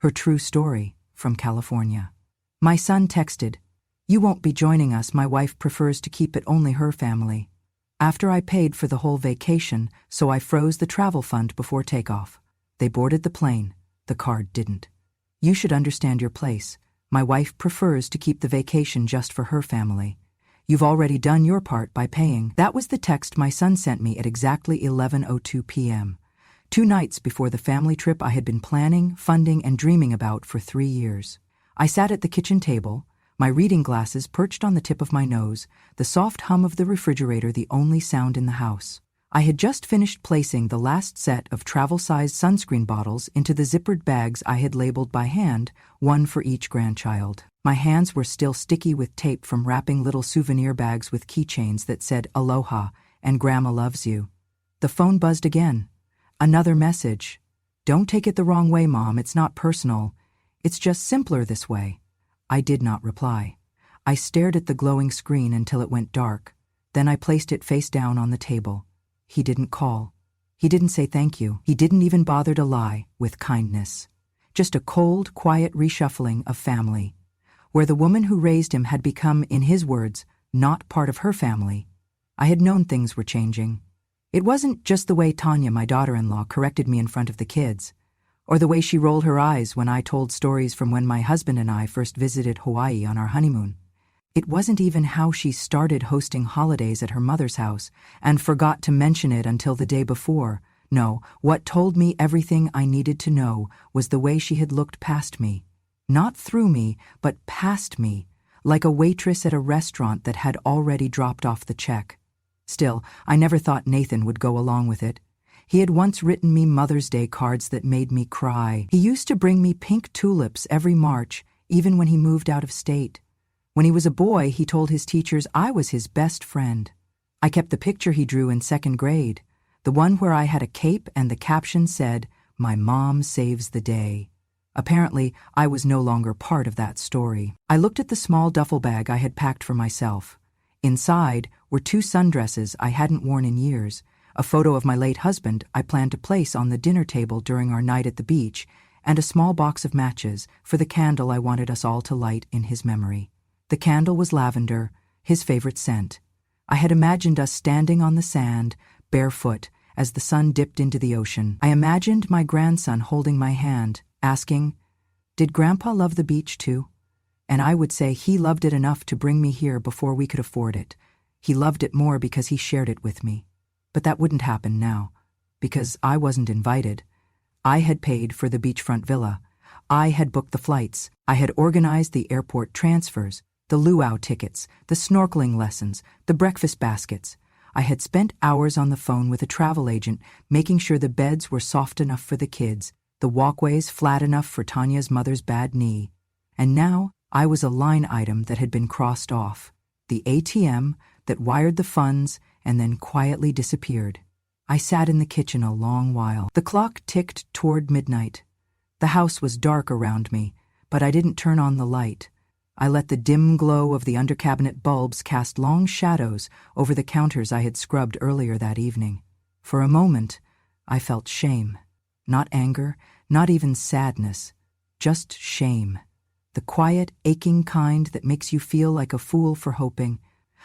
Her true story, from California. My son texted, "You won't be joining us. My wife prefers to keep it only her family." After I paid for the whole vacation, so I froze the travel fund before takeoff. They boarded the plane. The card didn't. "You should understand your place. My wife prefers to keep the vacation just for her family. You've already done your part by paying." That was the text my son sent me at exactly 11:02 p.m., 2 nights before the family trip I had been planning, funding, and dreaming about for 3 years. I sat at the kitchen table, my reading glasses perched on the tip of my nose, the soft hum of the refrigerator the only sound in the house. I had just finished placing the last set of travel-sized sunscreen bottles into the zippered bags I had labeled by hand, one for each grandchild. My hands were still sticky with tape from wrapping little souvenir bags with keychains that said "Aloha" and "Grandma loves you." The phone buzzed again. Another message. "Don't take it the wrong way, Mom. It's not personal. It's just simpler this way." I did not reply. I stared at the glowing screen until it went dark. Then I placed it face down on the table. He didn't call. He didn't say thank you. He didn't even bother to lie with kindness. Just a cold, quiet reshuffling of family, where the woman who raised him had become, in his words, not part of her family. I had known things were changing. It wasn't just the way Tanya, my daughter-in-law, corrected me in front of the kids, or the way she rolled her eyes when I told stories from when my husband and I first visited Hawaii on our honeymoon. It wasn't even how she started hosting holidays at her mother's house and forgot to mention it until the day before. No, what told me everything I needed to know was the way she had looked past me. Not through me, but past me, like a waitress at a restaurant that had already dropped off the check. Still, I never thought Nathan would go along with it. He had once written me Mother's Day cards that made me cry. He used to bring me pink tulips every March, even when he moved out of state. When he was a boy, he told his teachers I was his best friend. I kept the picture he drew in 2nd grade, the one where I had a cape and the caption said, "My mom saves the day." Apparently, I was no longer part of that story. I looked at the small duffel bag I had packed for myself. Inside were 2 sundresses I hadn't worn in years, a photo of my late husband I planned to place on the dinner table during our night at the beach, and a small box of matches for the candle I wanted us all to light in his memory. The candle was lavender, his favorite scent. I had imagined us standing on the sand, barefoot, as the sun dipped into the ocean. I imagined my grandson holding my hand, asking, "Did Grandpa love the beach too?" And I would say he loved it enough to bring me here before we could afford it. He loved it more because he shared it with me. But that wouldn't happen now, because I wasn't invited. I had paid for the beachfront villa. I had booked the flights. I had organized the airport transfers, the luau tickets, the snorkeling lessons, the breakfast baskets. I had spent hours on the phone with a travel agent, making sure the beds were soft enough for the kids, the walkways flat enough for Tanya's mother's bad knee. And now I was a line item that had been crossed off, the ATM that wired the funds and then quietly disappeared. I sat in the kitchen a long while. The clock ticked toward midnight. The house was dark around me, but I didn't turn on the light. I let the dim glow of the under-cabinet bulbs cast long shadows over the counters I had scrubbed earlier that evening. For a moment, I felt shame. Not anger, not even sadness, just shame. The quiet, aching kind that makes you feel like a fool for hoping.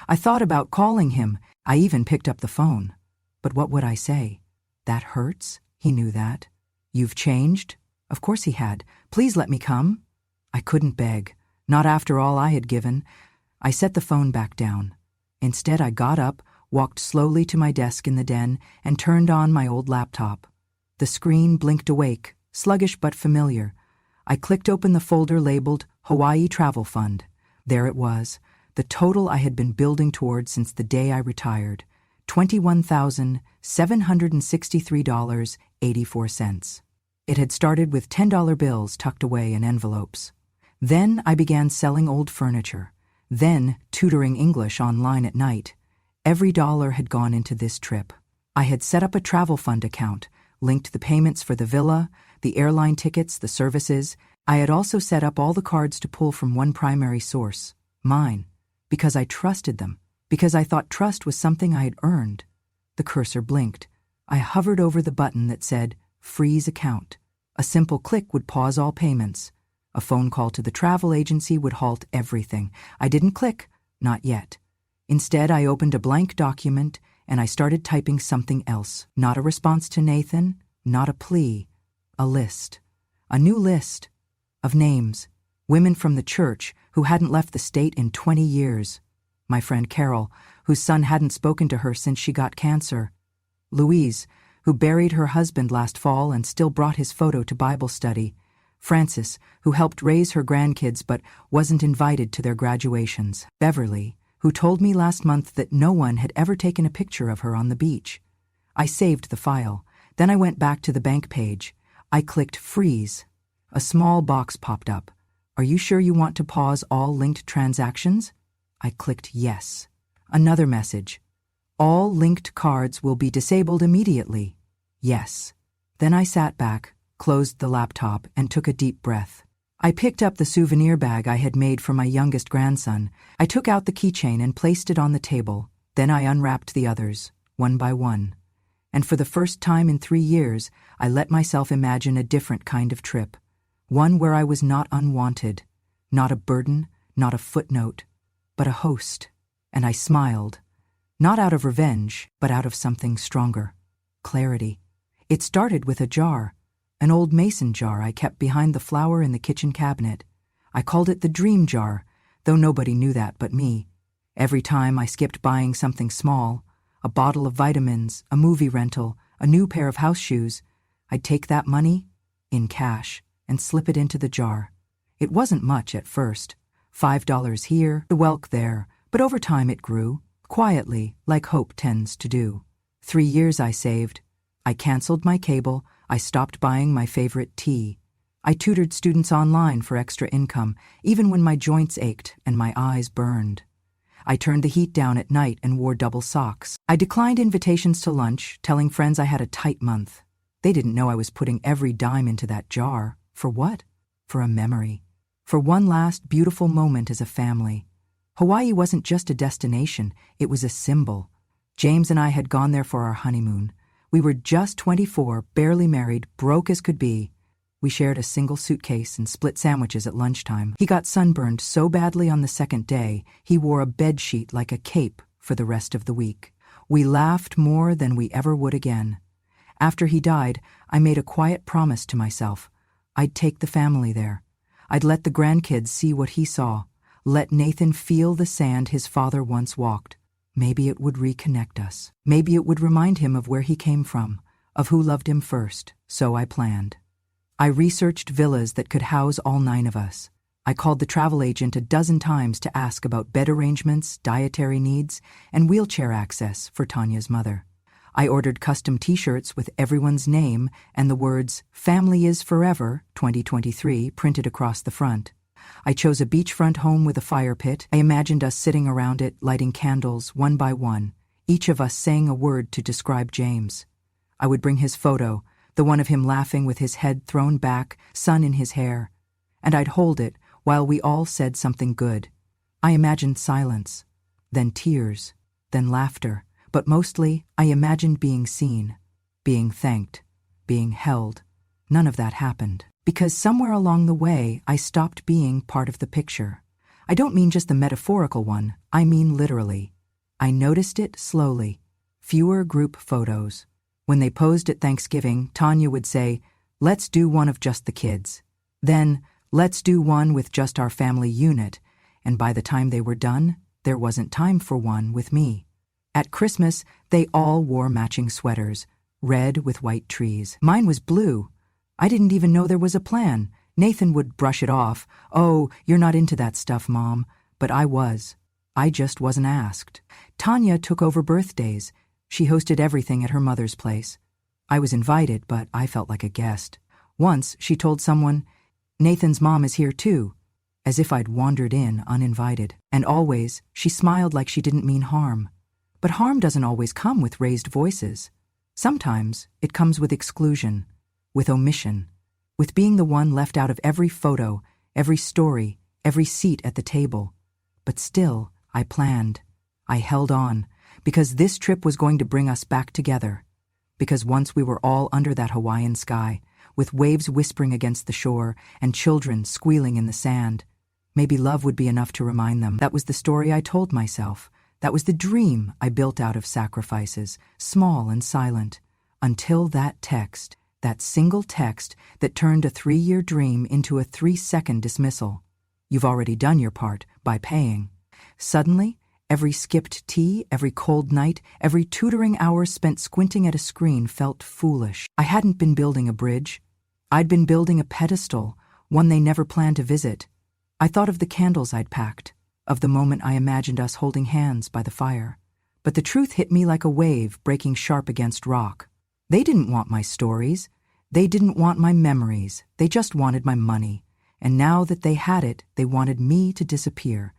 I thought about calling him. I even picked up the phone. But what would I say? "That hurts?" He knew that. "You've changed?" Of course he had. "Please let me come." I couldn't beg. Not after all I had given. I set the phone back down. Instead, I got up, walked slowly to my desk in the den, and turned on my old laptop. The screen blinked awake, sluggish but familiar. I clicked open the folder labeled Hawaii Travel Fund. There it was, the total I had been building toward since the day I retired, $21,763.84. It had started with $10 bills tucked away in envelopes. Then I began selling old furniture, then tutoring English online at night. Every dollar had gone into this trip. I had set up a travel fund account, linked the payments for the villa, the airline tickets, the services. I had also set up all the cards to pull from one primary source, mine, because I trusted them, because I thought trust was something I had earned. The cursor blinked. I hovered over the button that said, Freeze Account. A simple click would pause all payments. A phone call to the travel agency would halt everything. I didn't click, not yet. Instead, I opened a blank document and I started typing something else. Not a response to Nathan, not a plea, a list. A new list of names, women from the church who hadn't left the state in 20 years. My friend Carol, whose son hadn't spoken to her since she got cancer. Louise, who buried her husband last fall and still brought his photo to Bible study. Frances, who helped raise her grandkids but wasn't invited to their graduations. Beverly, who told me last month that no one had ever taken a picture of her on the beach. I saved the file. Then I went back to the bank page. I clicked freeze. A small box popped up. Are you sure you want to pause all linked transactions? I clicked yes. Another message. All linked cards will be disabled immediately. Yes. Then I sat back, closed the laptop, and took a deep breath. I picked up the souvenir bag I had made for my youngest grandson. I took out the keychain and placed it on the table. Then I unwrapped the others, one by one. And for the first time in 3 years, I let myself imagine a different kind of trip. One where I was not unwanted, not a burden, not a footnote, but a host. And I smiled. Not out of revenge, but out of something stronger. Clarity. It started with a jar. An old mason jar I kept behind the flower in the kitchen cabinet. I called it the dream jar, though nobody knew that but me. Every time I skipped buying something small, a bottle of vitamins, a movie rental, a new pair of house shoes, I'd take that money, in cash, and slip it into the jar. It wasn't much at first. $5 here, the welk there, but over time it grew, quietly, like hope tends to do. 3 years I saved. I canceled my cable. I stopped buying my favorite tea. I tutored students online for extra income, even when my joints ached and my eyes burned. I turned the heat down at night and wore double socks. I declined invitations to lunch, telling friends I had a tight month. They didn't know I was putting every dime into that jar. For what? For a memory. For one last beautiful moment as a family. Hawaii wasn't just a destination, it was a symbol. James and I had gone there for our honeymoon. We were just 24, barely married, broke as could be. We shared a single suitcase and split sandwiches at lunchtime. He got sunburned so badly on the second day, he wore a bedsheet like a cape for the rest of the week. We laughed more than we ever would again. After he died, I made a quiet promise to myself. I'd take the family there. I'd let the grandkids see what he saw. Let Nathan feel the sand his father once walked. Maybe it would reconnect us. Maybe it would remind him of where he came from, of who loved him first. So I planned. I researched villas that could house all 9 of us. I called the travel agent a dozen times to ask about bed arrangements, dietary needs, and wheelchair access for Tanya's mother. I ordered custom t-shirts with everyone's name and the words, "Family is Forever, 2023, printed across the front. I chose a beachfront home with a fire pit. I imagined us sitting around it, lighting candles one by one, each of us saying a word to describe James. I would bring his photo, the one of him laughing with his head thrown back, sun in his hair, and I'd hold it while we all said something good. I imagined silence, then tears, then laughter. But mostly, I imagined being seen, being thanked, being held. None of that happened. Because somewhere along the way, I stopped being part of the picture. I don't mean just the metaphorical one, I mean literally. I noticed it slowly. Fewer group photos. When they posed at Thanksgiving, Tanya would say, "Let's do one of just the kids." Then, "Let's do one with just our family unit." And by the time they were done, there wasn't time for one with me. At Christmas, they all wore matching sweaters, red with white trees. Mine was blue. I didn't even know there was a plan. Nathan would brush it off. "Oh, you're not into that stuff, Mom." But I was. I just wasn't asked. Tanya took over birthdays. She hosted everything at her mother's place. I was invited, but I felt like a guest. Once, she told someone, "Nathan's mom is here too," as if I'd wandered in uninvited. And always, she smiled like she didn't mean harm. But harm doesn't always come with raised voices. Sometimes it comes with exclusion, with omission, with being the one left out of every photo, every story, every seat at the table. But still, I planned. I held on, because this trip was going to bring us back together. Because once we were all under that Hawaiian sky, with waves whispering against the shore and children squealing in the sand. Maybe love would be enough to remind them. That was the story I told myself. That was the dream I built out of sacrifices, small and silent, until that text, that single text that turned a 3-year dream into a 3-second dismissal. You've already done your part by paying. Suddenly, every skipped tea, every cold night, every tutoring hour spent squinting at a screen felt foolish. I hadn't been building a bridge. I'd been building a pedestal, one they never planned to visit. I thought of the candles I'd packed, of the moment I imagined us holding hands by the fire. But the truth hit me like a wave breaking sharp against rock. They didn't want my stories. They didn't want my memories. They just wanted my money. And now that they had it, they wanted me to disappear.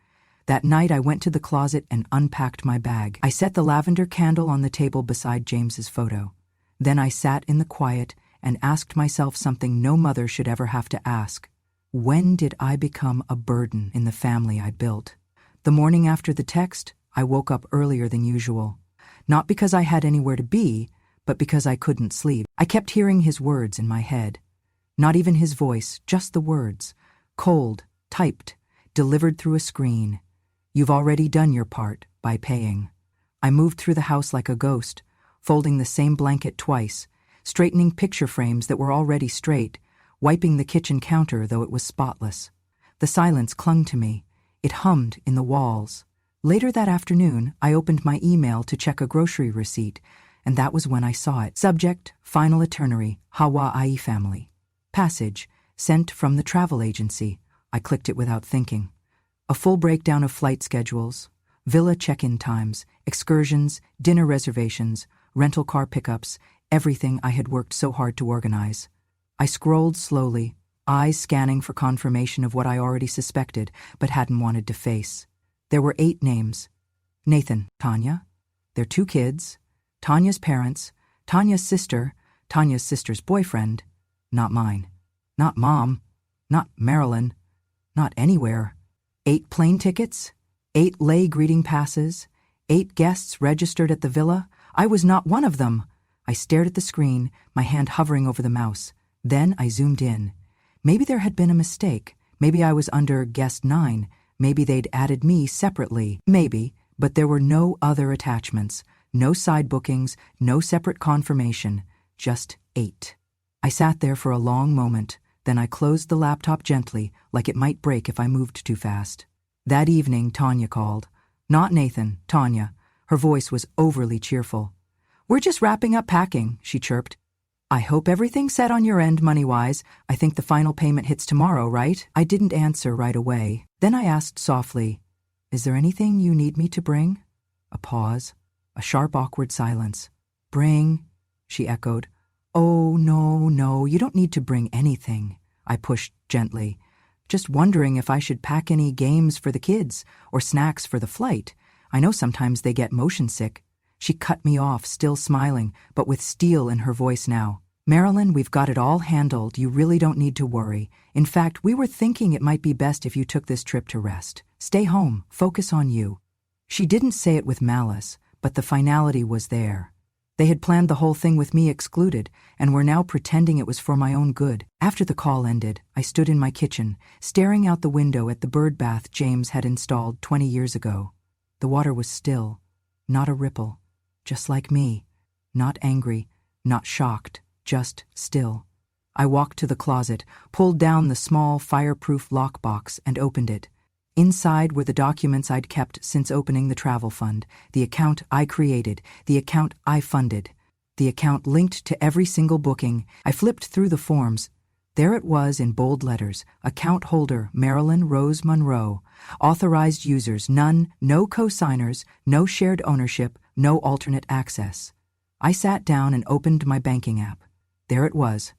That night I went to the closet and unpacked my bag. I set the lavender candle on the table beside James's photo. Then I sat in the quiet and asked myself something no mother should ever have to ask. When did I become a burden in the family I built? The morning after the text, I woke up earlier than usual. Not because I had anywhere to be, but because I couldn't sleep. I kept hearing his words in my head. Not even his voice, just the words. Cold, typed, delivered through a screen. You've already done your part by paying. I moved through the house like a ghost, folding the same blanket twice, straightening picture frames that were already straight, wiping the kitchen counter though it was spotless. The silence clung to me. It hummed in the walls. Later that afternoon, I opened my email to check a grocery receipt, and that was when I saw it. Subject, Final Itinerary, Hawaii Family. Passage, sent from the travel agency. I clicked it without thinking. A full breakdown of flight schedules, villa check-in times, excursions, dinner reservations, rental car pickups, everything I had worked so hard to organize. I scrolled slowly, eyes scanning for confirmation of what I already suspected but hadn't wanted to face. There were 8 names. Nathan, Tanya, their 2 kids, Tanya's parents, Tanya's sister's boyfriend, not mine, not Mom, not Marilyn, not anywhere. 8 plane tickets, 8 lay greeting passes, 8 guests registered at the villa. I was not one of them. I stared at the screen, my hand hovering over the mouse. Then I zoomed in. Maybe there had been a mistake. Maybe I was under guest 9. Maybe they'd added me separately. Maybe, but there were no other attachments, no side bookings, no separate confirmation, just 8. I sat there for a long moment. Then I closed the laptop gently, like it might break if I moved too fast. That evening, Tanya called. Not Nathan, Tanya. Her voice was overly cheerful. We're just wrapping up packing, she chirped. I hope everything's set on your end money-wise. I think the final payment hits tomorrow, right? I didn't answer right away. Then I asked softly, Is there anything you need me to bring? A pause. A sharp, awkward silence. Bring, she echoed. Oh, no, you don't need to bring anything. I pushed gently. Just wondering if I should pack any games for the kids or snacks for the flight. I know sometimes they get motion sick. She cut me off, still smiling, but with steel in her voice now. Marilyn, we've got it all handled. You really don't need to worry. In fact, we were thinking it might be best if you took this trip to rest. Stay home. Focus on you. She didn't say it with malice, but the finality was there. They had planned the whole thing with me excluded, and were now pretending it was for my own good. After the call ended, I stood in my kitchen, staring out the window at the bird bath James had installed 20 years ago. The water was still, not a ripple, just like me. Not angry, not shocked, just still. I walked to the closet, pulled down the small fireproof lockbox, and opened it. Inside were the documents I'd kept since opening the travel fund, the account I created, the account I funded, the account linked to every single booking. I flipped through the forms. There it was in bold letters, account holder Marilyn Rose Monroe, authorized users none, no co-signers, no shared ownership, no alternate access. I sat down and opened my banking app. There it was.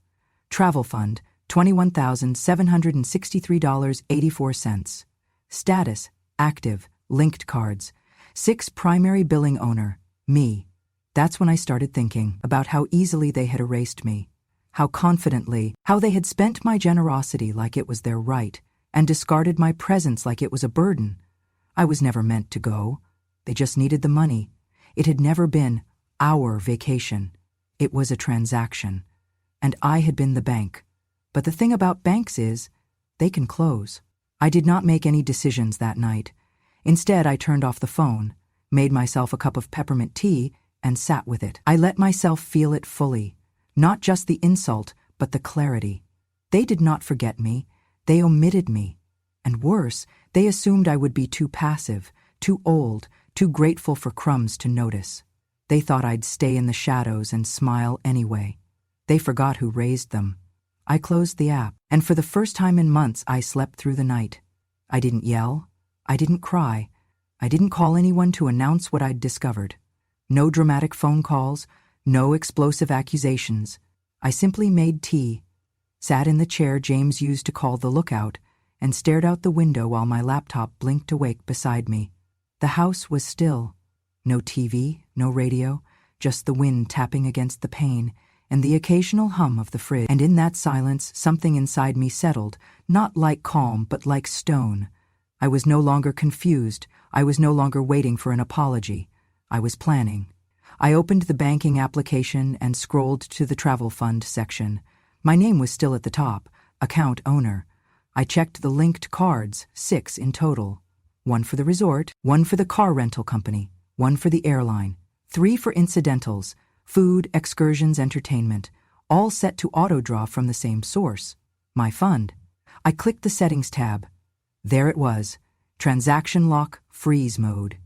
Travel fund, $21,763.84. Status, active, linked cards. 6 primary billing owner, me. That's when I started thinking about how easily they had erased me, how confidently, how they had spent my generosity like it was their right, and discarded my presence like it was a burden. I was never meant to go. They just needed the money. It had never been our vacation. It was a transaction. and I had been the bank. But the thing about banks is, they can close. I did not make any decisions that night. Instead, I turned off the phone, made myself a cup of peppermint tea, and sat with it. I let myself feel it fully, not just the insult, but the clarity. They did not forget me, they omitted me. And worse, they assumed I would be too passive, too old, too grateful for crumbs to notice. They thought I'd stay in the shadows and smile anyway. They forgot who raised them. I closed the app, and for the first time in months I slept through the night. I didn't yell. I didn't cry. I didn't call anyone to announce what I'd discovered. No dramatic phone calls, no explosive accusations. I simply made tea, sat in the chair James used to call the lookout, and stared out the window while my laptop blinked awake beside me. The house was still. No TV, no radio, just the wind tapping against the pane, and the occasional hum of the fridge. And in that silence, something inside me settled, not like calm, but like stone. I was no longer confused. I was no longer waiting for an apology. I was planning. I opened the banking application and scrolled to the travel fund section. My name was still at the top, account owner. I checked the linked cards, 6 in total. 1 for the resort, 1 for the car rental company, 1 for the airline, 3 for incidentals, food, excursions, entertainment, all set to auto-draw from the same source, my fund. I clicked the Settings tab. There it was, Transaction Lock Freeze Mode.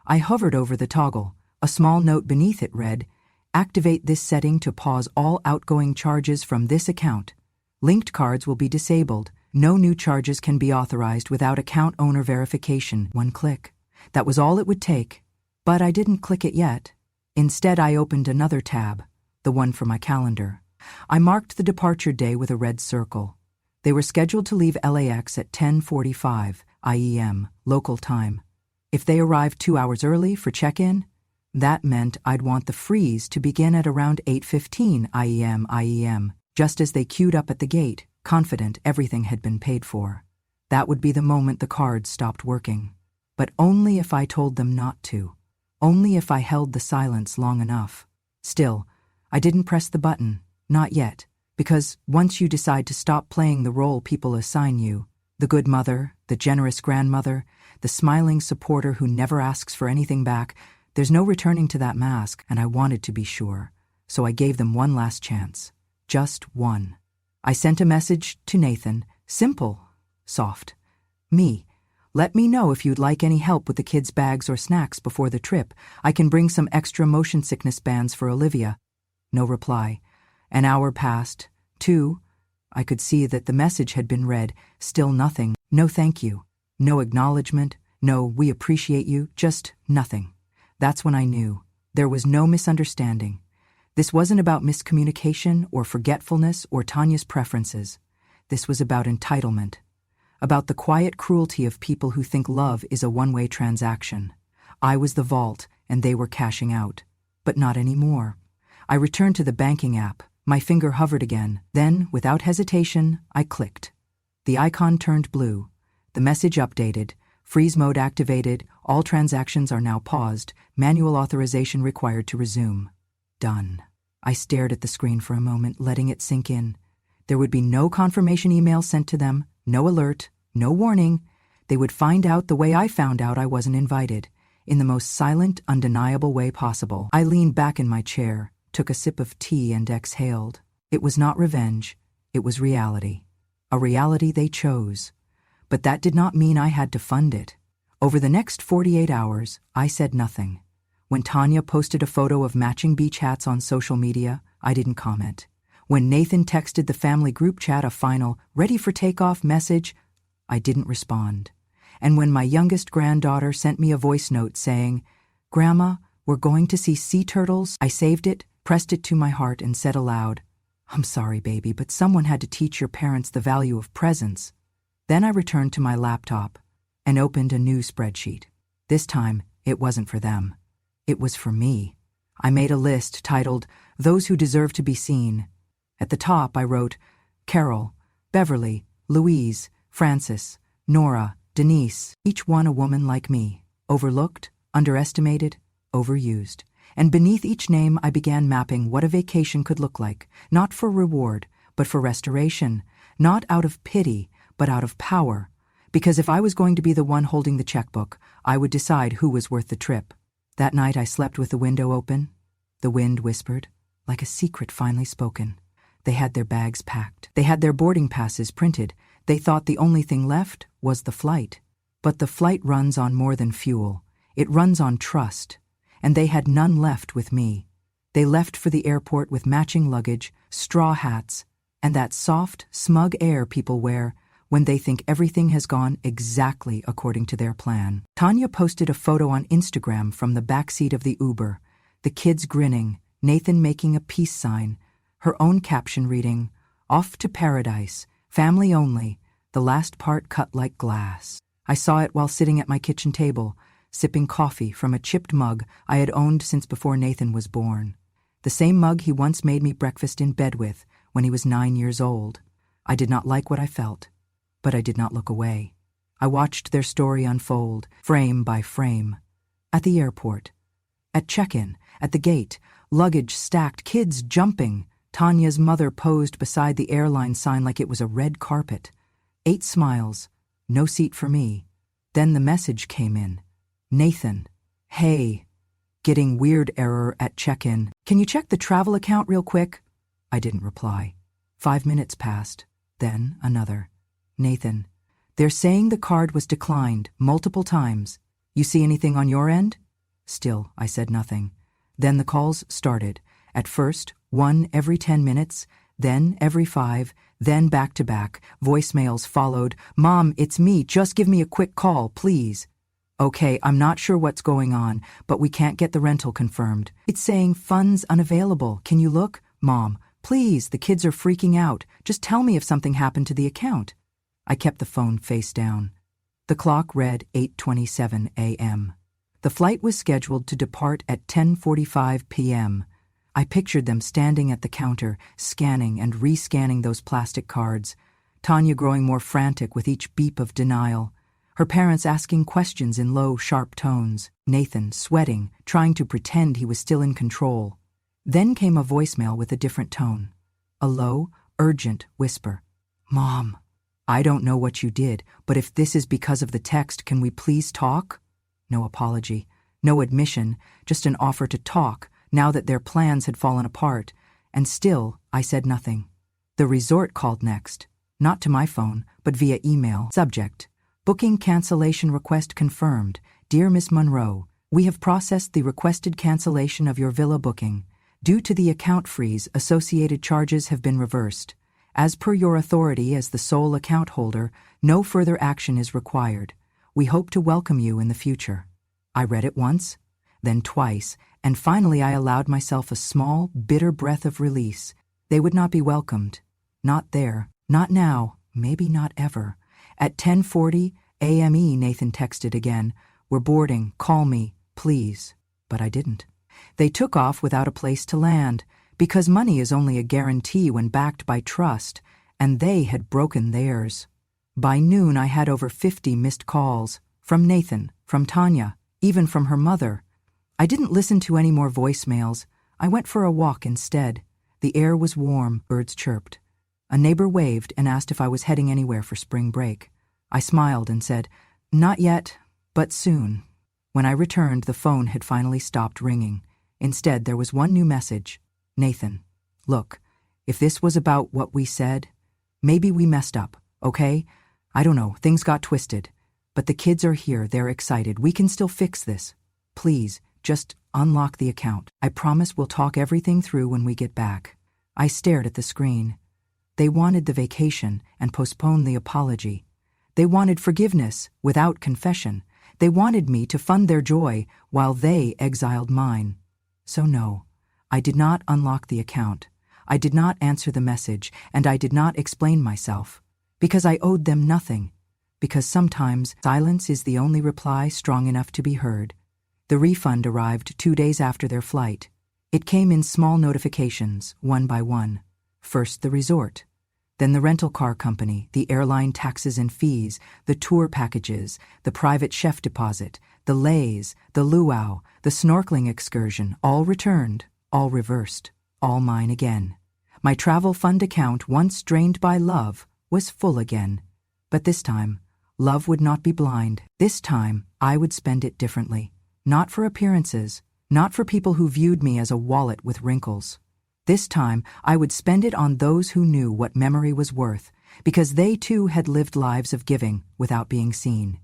I hovered over the toggle. A small note beneath it read, "Activate this setting to pause all outgoing charges from this account. Linked cards will be disabled. No new charges can be authorized without account owner verification." 1 click. That was all it would take. But I didn't click it yet. Instead, I opened another tab, the one for my calendar. I marked the departure day with a red circle. They were scheduled to leave LAX at 10:45 IEM, local time. If they arrived 2 hours early for check-in, that meant I'd want the freeze to begin at around 8:15 IEM, just as they queued up at the gate, confident everything had been paid for. That would be the moment the cards stopped working. But only if I told them not to. Only if I held the silence long enough. Still, I didn't press the button, not yet, because once you decide to stop playing the role people assign you, the good mother, the generous grandmother, the smiling supporter who never asks for anything back, there's no returning to that mask, and I wanted to be sure. So I gave them one last chance. Just one. I sent a message to Nathan, simple, soft. Me. Let me know if you'd like any help with the kids' bags or snacks before the trip. I can bring some extra motion sickness bands for Olivia. No reply. An hour passed. 2. I could see that the message had been read. Still nothing. No thank you. No acknowledgement. No we appreciate you. Just nothing. That's when I knew. There was no misunderstanding. This wasn't about miscommunication or forgetfulness or Tanya's preferences. This was about entitlement. About the quiet cruelty of people who think love is a one-way transaction. I was the vault, and they were cashing out. But not anymore. I returned to the banking app. My finger hovered again. Then, without hesitation, I clicked. The icon turned blue. The message updated. Freeze mode activated. All transactions are now paused. Manual authorization required to resume. Done. I stared at the screen for a moment, letting it sink in. There would be no confirmation email sent to them, no alert, no warning. They would find out the way I found out I wasn't invited, in the most silent, undeniable way possible. I leaned back in my chair, took a sip of tea and exhaled. It was not revenge, it was reality. A reality they chose. But that did not mean I had to fund it. Over the next 48 hours, I said nothing. When Tanya posted a photo of matching beach hats on social media, I didn't comment. When Nathan texted the family group chat a final, ready for takeoff message, I didn't respond. And when my youngest granddaughter sent me a voice note saying, "Grandma, we're going to see sea turtles," I saved it, pressed it to my heart, and said aloud, "I'm sorry, baby, but someone had to teach your parents the value of presents." Then I returned to my laptop and opened a new spreadsheet. This time, it wasn't for them. It was for me. I made a list titled, "Those Who Deserve to Be Seen." At the top, I wrote, Carol, Beverly, Louise, Frances, Nora, Denise, each one a woman like me, overlooked, underestimated, overused. and beneath each name I began mapping what a vacation could look like, not for reward, but for restoration, not out of pity, but out of power, because if I was going to be the one holding the checkbook, I would decide who was worth the trip. That night I slept with the window open. The wind whispered, like a secret finally spoken. They had their bags packed. They had their boarding passes printed. They thought the only thing left was the flight. But the flight runs on more than fuel. It runs on trust. And they had none left with me. They left for the airport with matching luggage, straw hats, and that soft, smug air people wear when they think everything has gone exactly according to their plan. Tanya posted a photo on Instagram from the backseat of the Uber, the kids grinning, Nathan making a peace sign, her own caption reading, "Off to paradise, family only," the last part cut like glass. I saw it while sitting at my kitchen table, sipping coffee from a chipped mug I had owned since before Nathan was born. The same mug he once made me breakfast in bed with when he was 9 years old. I did not like what I felt, but I did not look away. I watched their story unfold, frame by frame. At the airport, at check-in, at the gate, luggage stacked, kids jumping. Tanya's mother posed beside the airline sign like it was a red carpet. 8 smiles, no seat for me. Then the message came in. "Nathan, hey, getting weird error at check-in. Can you check the travel account real quick?" I didn't reply. 5 minutes passed, then another. "Nathan, they're saying the card was declined multiple times. You see anything on your end?" Still, I said nothing. Then the calls started. At first, 1 every 10 minutes, then every 5, then back-to-back. Voicemails followed. "Mom, it's me. Just give me a quick call, please." "Okay, I'm not sure what's going on, but we can't get the rental confirmed. It's saying funds unavailable. Can you look? Mom, please, the kids are freaking out. Just tell me if something happened to the account." I kept the phone face down. The clock read 8:27 a.m. The flight was scheduled to depart at 10:45 p.m. I pictured them standing at the counter, scanning and re-scanning those plastic cards, Tanya growing more frantic with each beep of denial, her parents asking questions in low, sharp tones, Nathan sweating, trying to pretend he was still in control. Then came a voicemail with a different tone, a low, urgent whisper. "Mom, I don't know what you did, but if this is because of the text, can we please talk?" No apology, no admission, just an offer to talk, now that their plans had fallen apart, and still I said nothing. The resort called next, not to my phone, but via email. Subject: Booking cancellation request confirmed. Dear Miss Monroe, we have processed the requested cancellation of your villa booking. Due to the account freeze, associated charges have been reversed. As per your authority as the sole account holder, no further action is required. We hope to welcome you in the future. I read it once, then twice, and finally I allowed myself a small, bitter breath of release. They would not be welcomed. Not there. Not now. Maybe not ever. At 10:40 a.m. Nathan texted again. "We're boarding. Call me, please." But I didn't. They took off without a place to land, because money is only a guarantee when backed by trust, and they had broken theirs. By noon I had over 50 missed calls, from Nathan, from Tanya, even from her mother. I didn't listen to any more voicemails. I went for a walk instead. The air was warm, birds chirped. A neighbor waved and asked if I was heading anywhere for spring break. I smiled and said, "Not yet, but soon." When I returned, the phone had finally stopped ringing. Instead, there was one new message. "Nathan, look, if this was about what we said, maybe we messed up, okay? I don't know, things got twisted. But the kids are here, they're excited. We can still fix this. Please, just unlock the account. I promise we'll talk everything through when we get back." I stared at the screen. They wanted the vacation and postponed the apology. They wanted forgiveness without confession. They wanted me to fund their joy while they exiled mine. So no, I did not unlock the account. I did not answer the message, and I did not explain myself. Because I owed them nothing. Because sometimes silence is the only reply strong enough to be heard. The refund arrived 2 days after their flight. It came in small notifications, one by one. First the resort. Then the rental car company, the airline taxes and fees, the tour packages, the private chef deposit, the lays, the luau, the snorkeling excursion, all returned, all reversed, all mine again. My travel fund account, once drained by love, was full again. But this time, love would not be blind. This time, I would spend it differently. Not for appearances, not for people who viewed me as a wallet with wrinkles. This time, I would spend it on those who knew what memory was worth, because they too had lived lives of giving without being seen.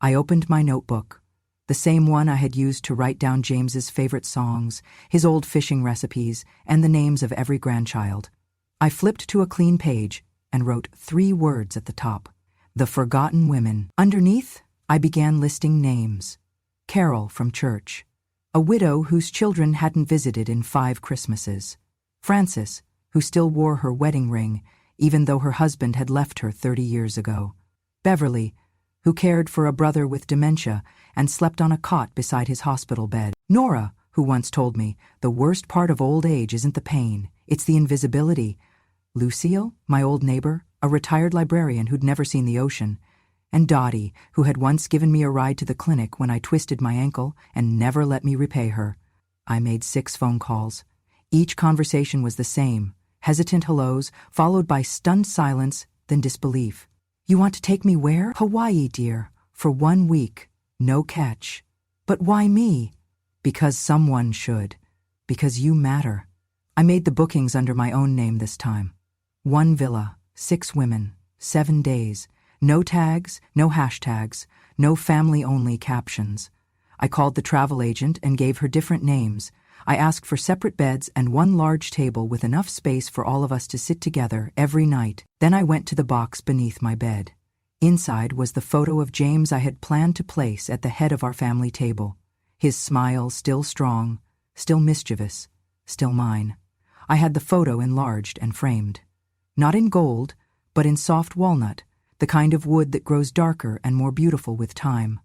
I opened my notebook, the same one I had used to write down James's favorite songs, his old fishing recipes, and the names of every grandchild. I flipped to a clean page and wrote 3 words at the top: The Forgotten Women. Underneath, I began listing names. Carol from church, a widow whose children hadn't visited in 5 Christmases. Frances, who still wore her wedding ring, even though her husband had left her 30 years ago. Beverly, who cared for a brother with dementia and slept on a cot beside his hospital bed. Nora, who once told me, the worst part of old age isn't the pain, it's the invisibility. Lucille, my old neighbor, a retired librarian who'd never seen the ocean. And Dottie, who had once given me a ride to the clinic when I twisted my ankle and never let me repay her. I made 6 phone calls. Each conversation was the same: hesitant hellos, followed by stunned silence, then disbelief. You want to take me where? Hawaii, dear. For 1 week. No catch. But why me? Because someone should. Because you matter. I made the bookings under my own name this time. 1 villa, 6 women, 7 days. No tags, no hashtags, no family-only captions. I called the travel agent and gave her different names. I asked for separate beds and 1 large table with enough space for all of us to sit together every night. Then I went to the box beneath my bed. Inside was the photo of James I had planned to place at the head of our family table. His smile still strong, still mischievous, still mine. I had the photo enlarged and framed. Not in gold, but in soft walnut, the kind of wood that grows darker and more beautiful with time.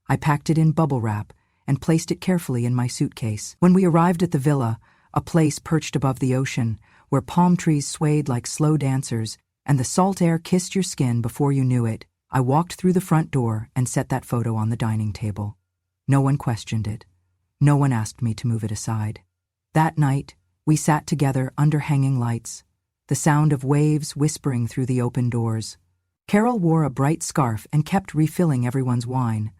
I packed it in bubble wrap and placed it carefully in my suitcase. When we arrived at the villa, a place perched above the ocean, where palm trees swayed like slow dancers and the salt air kissed your skin before you knew it, I walked through the front door and set that photo on the dining table. No one questioned it. No one asked me to move it aside. That night, we sat together under hanging lights, the sound of waves whispering through the open doors. Carol wore a bright scarf and kept refilling everyone's wine.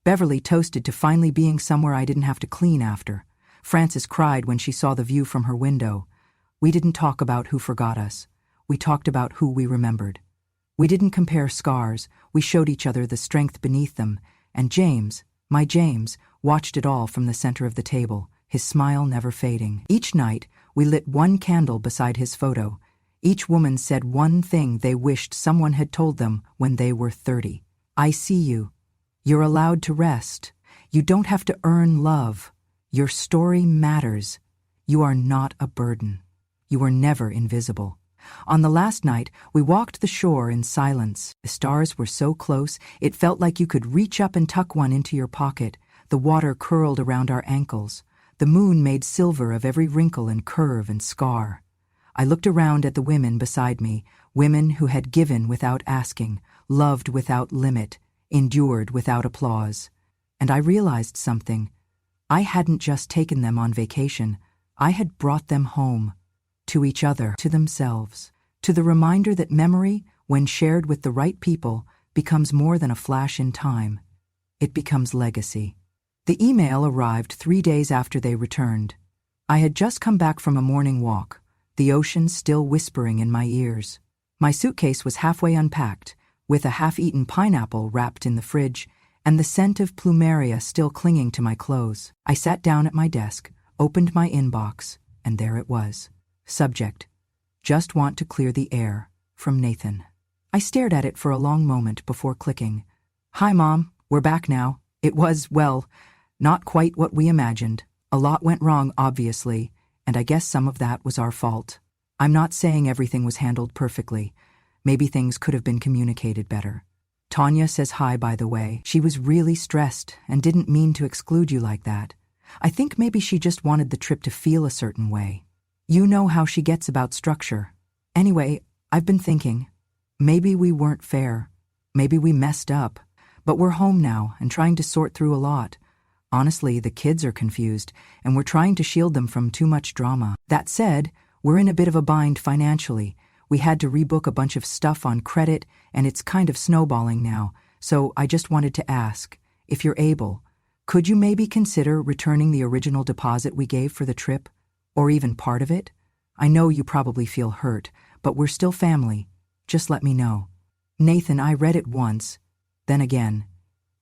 Beverly toasted to finally being somewhere I didn't have to clean after. Frances cried when she saw the view from her window. We didn't talk about who forgot us. We talked about who we remembered. We didn't compare scars. We showed each other the strength beneath them. And James, my James, watched it all from the center of the table, his smile never fading. Each night, we lit 1 candle beside his photo. Each woman said 1 thing they wished someone had told them when they were 30. I see you. You're allowed to rest. You don't have to earn love. Your story matters. You are not a burden. You were never invisible. On the last night, we walked the shore in silence. The stars were so close, it felt like you could reach up and tuck one into your pocket. The water curled around our ankles. The moon made silver of every wrinkle and curve and scar. I looked around at the women beside me, women who had given without asking, loved without limit, endured without applause. And I realized something. I hadn't just taken them on vacation. I had brought them home. To each other, to themselves, to the reminder that memory, when shared with the right people, becomes more than a flash in time. It becomes legacy. The email arrived 3 days after they returned. I had just come back from a morning walk, the ocean still whispering in my ears. My suitcase was halfway unpacked, with a half-eaten pineapple wrapped in the fridge, and the scent of plumeria still clinging to my clothes. I sat down at my desk, opened my inbox, and there it was. Subject: Just want to clear the air, from Nathan. I stared at it for a long moment before clicking. Hi, Mom, we're back now. It was, well, not quite what we imagined. A lot went wrong, obviously, and I guess some of that was our fault. I'm not saying everything was handled perfectly. Maybe things could have been communicated better. Tanya says hi, by the way. She was really stressed and didn't mean to exclude you like that. I think maybe she just wanted the trip to feel a certain way. You know how she gets about structure. Anyway, I've been thinking, maybe we weren't fair. Maybe we messed up. But we're home now and trying to sort through a lot. Honestly, the kids are confused, and we're trying to shield them from too much drama. That said, we're in a bit of a bind financially. We had to rebook a bunch of stuff on credit, and it's kind of snowballing now. So I just wanted to ask, if you're able, could you maybe consider returning the original deposit we gave for the trip? Or even part of it? I know you probably feel hurt, but we're still family. Just let me know. Nathan, I read it once, then again,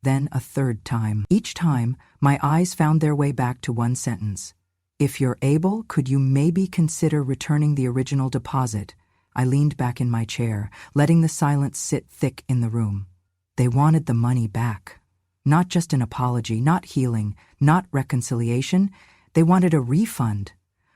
then a third time. Each time, my eyes found their way back to one sentence. If you're able, could you maybe consider returning the original deposit? I leaned back in my chair, letting the silence sit thick in the room. They wanted the money back. Not just an apology, not healing, not reconciliation. They wanted a refund.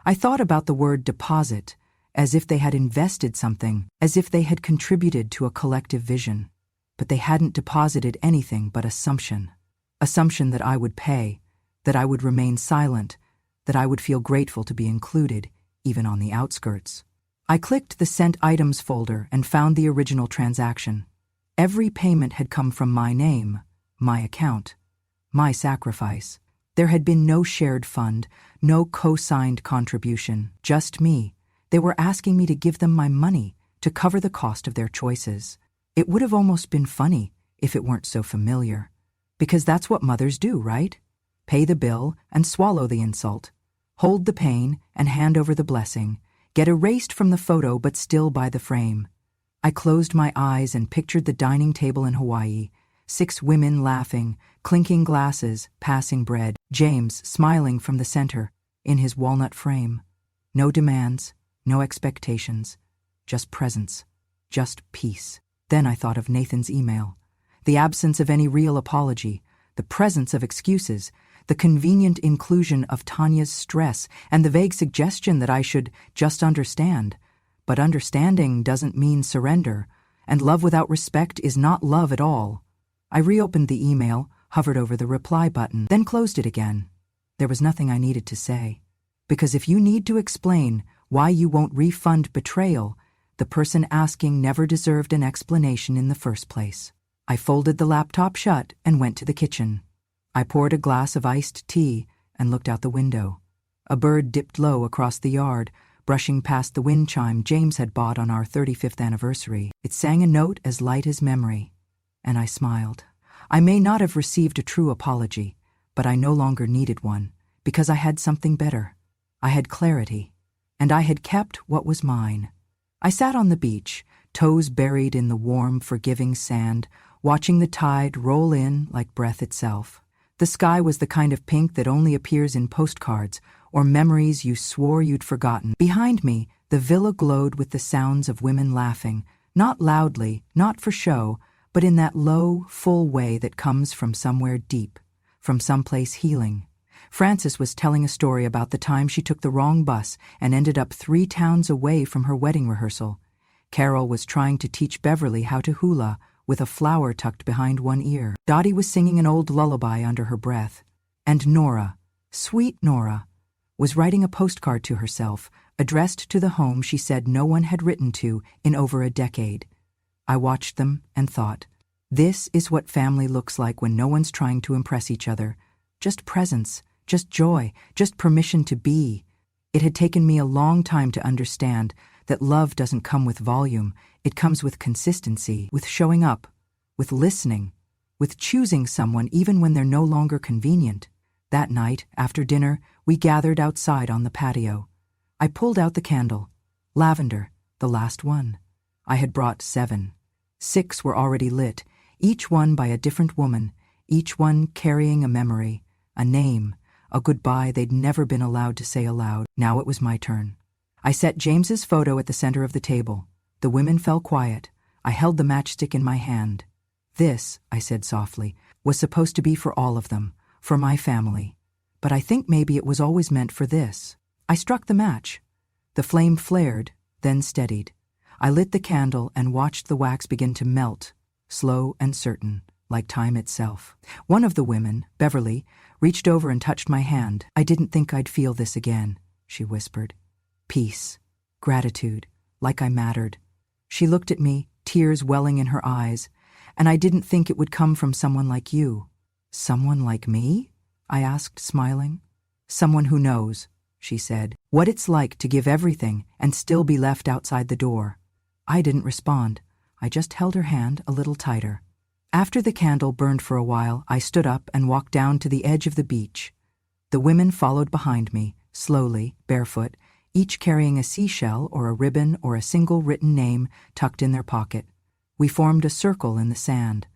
I thought about the word deposit, as if they had invested something, as if they had contributed to a collective vision. But they hadn't deposited anything but assumption. Assumption that I would pay, that I would remain silent, that I would feel grateful to be included, even on the outskirts. I clicked the Sent Items folder and found the original transaction. Every payment had come from my name, my account, my sacrifice. There had been no shared fund, no co-signed contribution, just me. They were asking me to give them my money to cover the cost of their choices. It would have almost been funny if it weren't so familiar. Because that's what mothers do, right? Pay the bill and swallow the insult. Hold the pain and hand over the blessing. Get erased from the photo but still by the frame. I closed my eyes and pictured the dining table in Hawaii. 6 women laughing, clinking glasses, passing bread. James smiling from the center, in his walnut frame. No demands, no expectations. Just presence. Just peace. Then I thought of Nathan's email. The absence of any real apology, the presence of excuses, the convenient inclusion of Tanya's stress, and the vague suggestion that I should just understand. But understanding doesn't mean surrender, and love without respect is not love at all. I reopened the email, hovered over the reply button, then closed it again. There was nothing I needed to say. Because if you need to explain why you won't refund betrayal, the person asking never deserved an explanation in the first place. I folded the laptop shut and went to the kitchen. I poured a glass of iced tea and looked out the window. A bird dipped low across the yard, brushing past the wind chime James had bought on our 35th anniversary. It sang a note as light as memory, and I smiled. I may not have received a true apology, but I no longer needed one, because I had something better. I had clarity, and I had kept what was mine. I sat on the beach, toes buried in the warm, forgiving sand, watching the tide roll in like breath itself. The sky was the kind of pink that only appears in postcards or memories you swore you'd forgotten. Behind me, the villa glowed with the sounds of women laughing, not loudly, not for show, but in that low, full way that comes from somewhere deep, from someplace healing. Frances was telling a story about the time she took the wrong bus and ended up 3 towns away from her wedding rehearsal. Carol was trying to teach Beverly how to hula with a flower tucked behind one ear. Dottie was singing an old lullaby under her breath. And Nora, sweet Nora, was writing a postcard to herself, addressed to the home she said no one had written to in over a decade. I watched them and thought, this is what family looks like when no one's trying to impress each other. Just presence. Just joy, just permission to be. It had taken me a long time to understand that love doesn't come with volume, it comes with consistency, with showing up, with listening, with choosing someone even when they're no longer convenient. That night, after dinner, we gathered outside on the patio. I pulled out the candle. Lavender, the last one. I had brought 7. 6 were already lit, each one by a different woman, each one carrying a memory, a name, a goodbye they'd never been allowed to say aloud. Now it was my turn. I set James's photo at the center of the table. The women fell quiet. I held the matchstick in my hand. This, I said softly, was supposed to be for all of them, for my family. But I think maybe it was always meant for this. I struck the match. The flame flared, then steadied. I lit the candle and watched the wax begin to melt, slow and certain, like time itself. One of the women, Beverly, reached over and touched my hand. I didn't think I'd feel this again, she whispered. Peace, gratitude, like I mattered. She looked at me, tears welling in her eyes, and I didn't think it would come from someone like you. Someone like me? I asked, smiling. Someone who knows, she said, what it's like to give everything and still be left outside the door. I didn't respond. I just held her hand a little tighter. After the candle burned for a while, I stood up and walked down to the edge of the beach. The women followed behind me, slowly, barefoot, each carrying a seashell or a ribbon or a single written name tucked in their pocket. We formed a circle in the sand.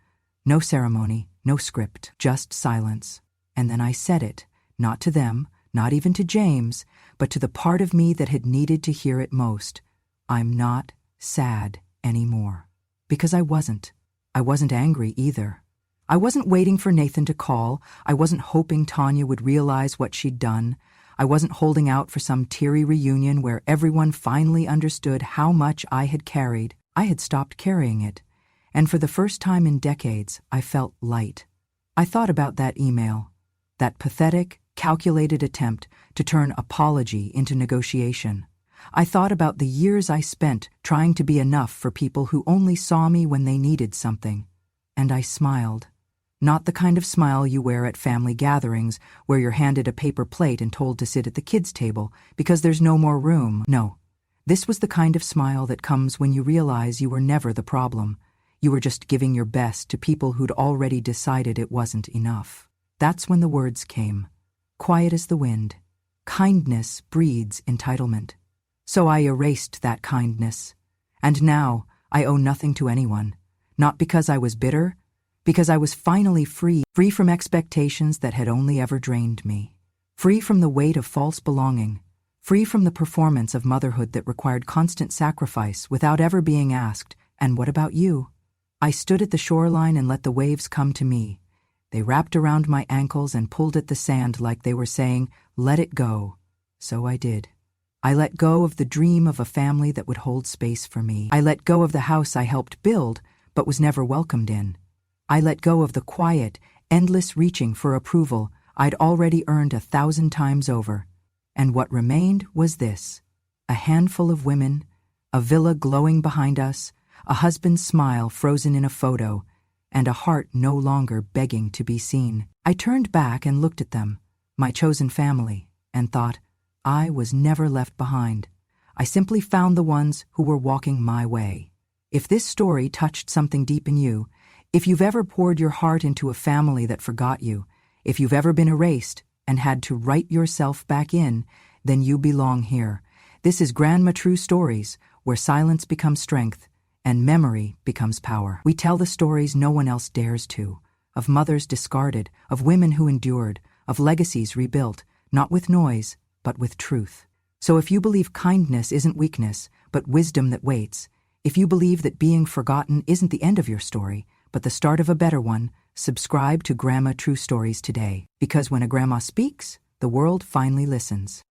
No ceremony, no script, just silence. And then I said it, not to them, not even to James, but to the part of me that had needed to hear it most. I'm not sad anymore. Because I wasn't. I wasn't angry either. I wasn't waiting for Nathan to call. I wasn't hoping Tanya would realize what she'd done. I wasn't holding out for some teary reunion where everyone finally understood how much I had carried. I had stopped carrying it. And for the first time in decades, I felt light. I thought about that email, that pathetic, calculated attempt to turn apology into negotiation. I thought about the years I spent trying to be enough for people who only saw me when they needed something. And I smiled. Not the kind of smile you wear at family gatherings where you're handed a paper plate and told to sit at the kids' table because there's no more room. No. This was the kind of smile that comes when you realize you were never the problem. You were just giving your best to people who'd already decided it wasn't enough. That's when the words came. Quiet as the wind. Kindness breeds entitlement. So I erased that kindness. And now I owe nothing to anyone. Not because I was bitter, because I was finally free from expectations that had only ever drained me. Free from the weight of false belonging. Free from the performance of motherhood that required constant sacrifice without ever being asked, "And what about you?" I stood at the shoreline and let the waves come to me. They wrapped around my ankles and pulled at the sand like they were saying, "Let it go." So I did. I let go of the dream of a family that would hold space for me. I let go of the house I helped build but was never welcomed in. I let go of the quiet, endless reaching for approval I'd already earned 1,000 times over. And what remained was this: a handful of women, a villa glowing behind us, a husband's smile frozen in a photo, and a heart no longer begging to be seen. I turned back and looked at them, my chosen family, and thought, I was never left behind. I simply found the ones who were walking my way. If this story touched something deep in you, if you've ever poured your heart into a family that forgot you, if you've ever been erased and had to write yourself back in, then you belong here. This is Grandma True Stories, where silence becomes strength and memory becomes power. We tell the stories no one else dares to, of mothers discarded, of women who endured, of legacies rebuilt, not with noise, but with truth. So if you believe kindness isn't weakness, but wisdom that waits, if you believe that being forgotten isn't the end of your story, but the start of a better one, subscribe to Grandma True Stories today. Because when a grandma speaks, the world finally listens.